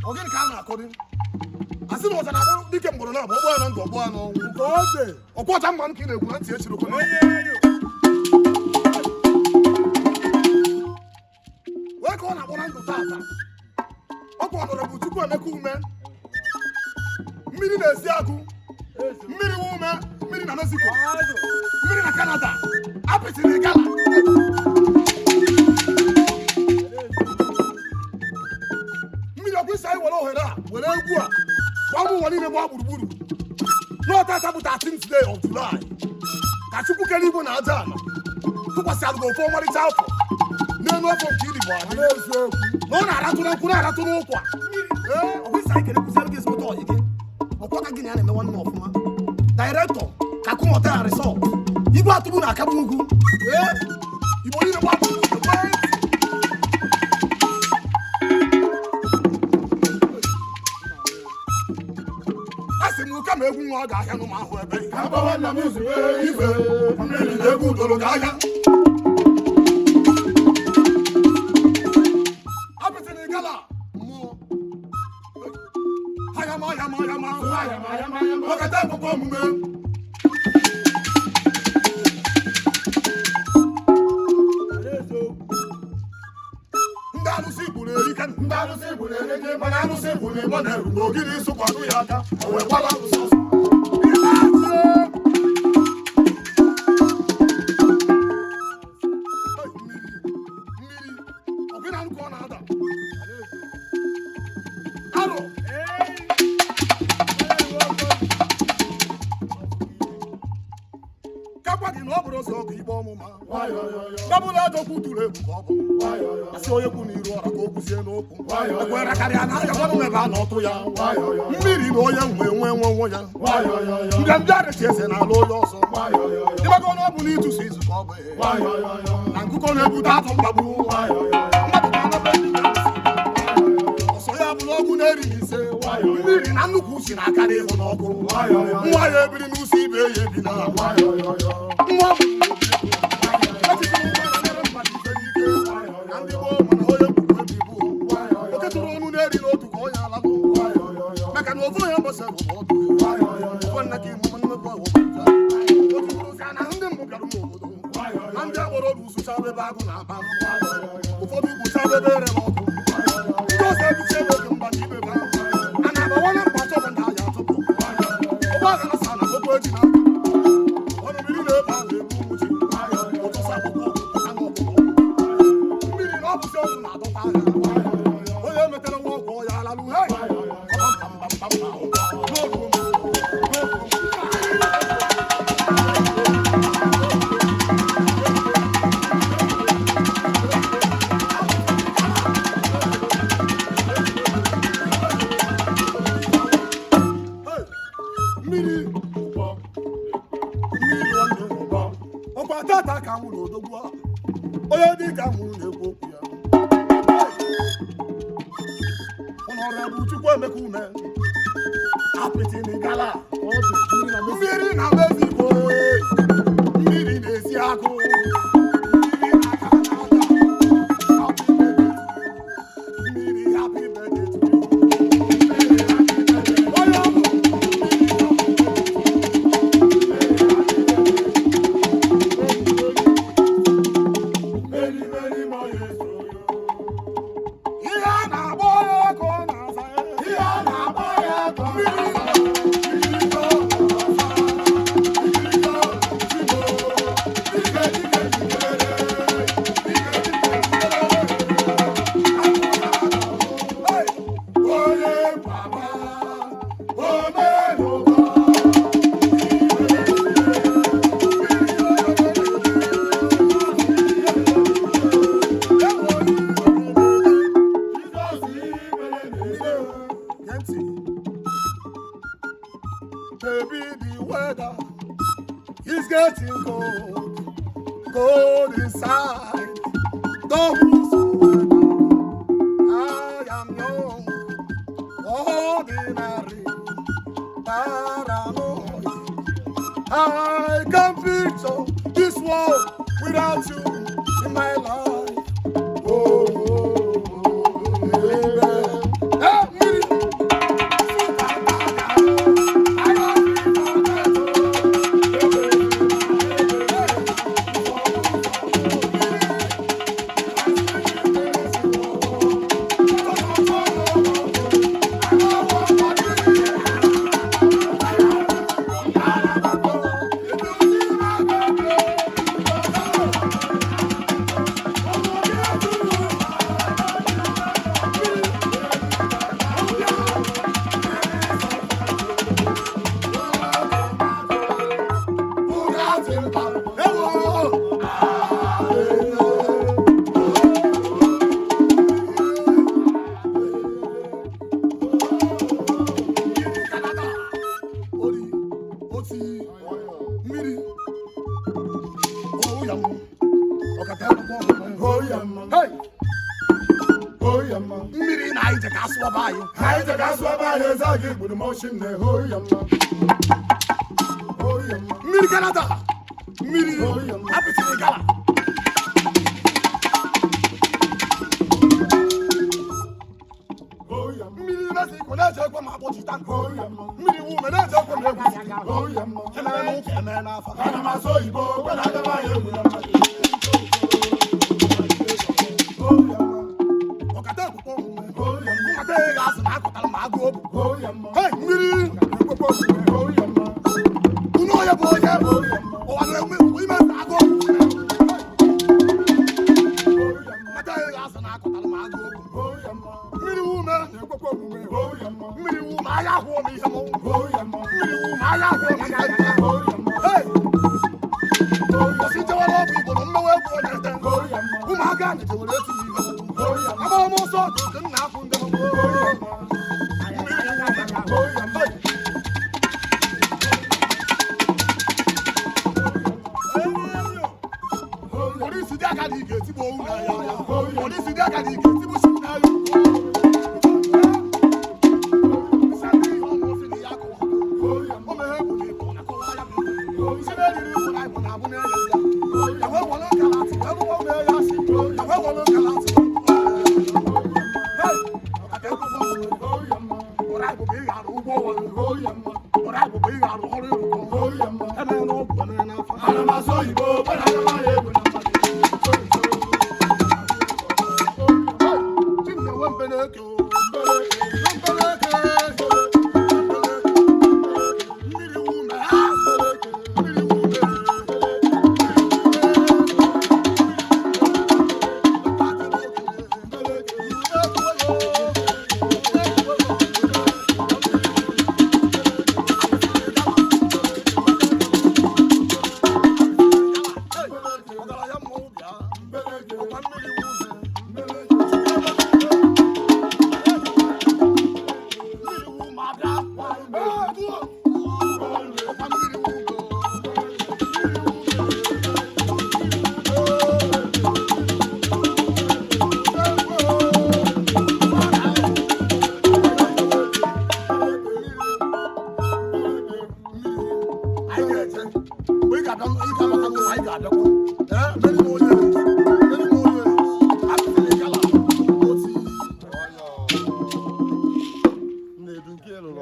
Ogini ka na akọrị. Asị na ọzara abụrụ dike mgboro na abụ ọgbọ na ndụ ọgbọ na ọnwụ. Nke oge. Ọkwọcha mma nke na-egwu na ntị echiri okwu. Wee ka ọ na-akpọ na ndụ tata. Ọ bụ ọnọrọbụ Chukwu Emeka Ume. Mmiri na-esi agụ. Mmiri ume, mmiri na Mexico. Mmiri na Canada. Apịtị na Igala. Mmiri ọkụ isi anyị were ohere a were egwu a gwa ụmụ ụwa niile gbaa gburugburu n'ọtata bụ 13th day of July ka Chukwu kere igwe na aja ala tụkwasị alụgo ofe ọmarịcha afọ n'elu afọ nke Igbo adị na ọ na-aratụ n'ụkwụ na-aratụ n'ụkwa ọkụ isi anyị kere kụziere gị ezigbote ọyị gị ọkwọta gị na ya na-eme nwanne ọfụma dairektọ Kakum Hotel and Resort igwe atụrụ na akagbu ugwu Igbo niile gbaa gburugburu kama egwu nwa ọ ga-ahịa n'ụmụ ahụ ebe Agbawa nna m izugbe ife. mmiri na egwu doro ga-ahịa apịtị na Igala mmụọ hayama ọkata akpụkpọ omume ndị alụsị gburu erike Ndị alụsị gburu erike mana alụsị gburu ịgbọ na-eru n'ogiri ịsụkwanụ ya aka o wee gbala alụsị ọsọ Double adokwu tụrụ egwu ka ọ bụ asị onye kwu n'iru ọra ka o kwusie n'okwu ekwere karịa na ya gwanụ ebe a na-ọtụ ya mmiri na onye nwe onwe ya mbịambịa rechi eze n'ala onye ọzọ ịgbago na ọ bụ n'ịtụsụ izu ka ọ bụ na nkụkọ na-ebute atụ mkpagbu ọsọ ya bụrụ ọgwụ na-erighị ise mmiri na nnukwu si na-akarị ịhụ n'ọkụ nwa ya ebiri n'usi ibe ya ebi na nwa maka na ofu ya gbasara ọdụ nwanne gị mmemme ndị mbụ bịara n'obodo na ndị agboro ọrụ ụsụchara ebe agụ na-akpa ụfọdụ ugwuchara ebe ere n'ọkụ ndị ọzọ ebuchi ebe oge mgba na ibe ba a na-agbawa na mkpa chọbụ ndị ahịa atụpụ ụgbọ aga na sa na okwu eji na ọnụ mmiri na-ebe a na-ebu nwuchi ụtụsa akwụkwọ mmiri na ọbụzi ọgwụ na-adọta ahịa onye metara nwa ọgwụ ya alalụ ọkwa tata ka nwụrụ odogwu onye dị ka nwụrụ na-ekwu okwu ya ọnọrọbụ Chukwu Emeka Ume apịtị na Igala mmiri na Mexico mmiri na-esi agụ mmiri na Canada mmiri happy birthday to you onye ọbụ ihe a na-agba ya ka ọ na-aza ihe a na-agba ya ka mmiri Baby, the weather is getting cold inside. Don't be so I am young, ordinary, paranoid. I can picture this world without you in my life. Oh, baby. Hey, asụọ be anyị anyị jega asụ ebe anyị eze a ga-egburu moshi nne hori ya mma hori ya mma mmiri Canada mmiri apịtịrị gala hori ya mma mmiri Mexico na-eje ekwe ma akpọchita hori ya mma mmiri wume na-eje ekwe ma egwu hori ya mma emere n'ụka eme n'afọ ana m asụ oyibo kwena agaba anyị egwu ya mma hori ya mma ọkata ekwukwe omume hori ya mma nkata ị ga-asị na akụtara ma agụ obu hori ya mma hei mmiri ekwekwe omume hori ya mma unu onye bụ onye hori ya mma ụwa na-eme ime agụ obu hori ya mma nkata ị ga-asị na akụtara ma agụ obu hori ya mma mmiri wume ekwekwe omume hori ya mma mmiri wume agha ahụọ m ihe mọnwụ hori ya mma mmiri wume agha ahụọ m ihe nta hori ya mma hei osi jewara ọbụ igbo na mmewe egwu ọ na-ete hori ya mma ụmụaka anyị jewere etu ihe hori ya mma agbara m ọsọ nke nna akwụ ndị hori ya mma hori ya mma polisi dị aka dị ike etigbo owu na ya polisi dị aka dị ike etigbo si na ya hori ya mma o meghe bụ na ịbụ na kọwa ya bụ isi na-eriri ibu na ịbụ na abụ na-ele ya ya wee gwọrọ nkala atị wee bụkwa mee ya asị ya wee gwọrọ nkala atị hei ọkata ekwukwe hori ya mma ụra ịbụ bụ ị ga-arụ ụgbọ ọwa hori ya mma ụra ịbụ bụ ị ga-arụ ọrụ ịrụkọ hori ya mma emere n'ọgwụ emere n'afọ ana m asụ oyibo kwena agaba anyị egwu na mma Chim na-enwe mbeneke o mmiri wume ha mmiri wume ọgaranya mmọnwụ bịa ọkwa mmiri wume mmiri wume abịa ọkwa mmiri wume anyị ga-eje mgbe ị ga-abịa ị ga-abata n'ụlọ anyị ga-abịakwa mmeri na onye apịtịrị gala otu Nnedu nke lụrụ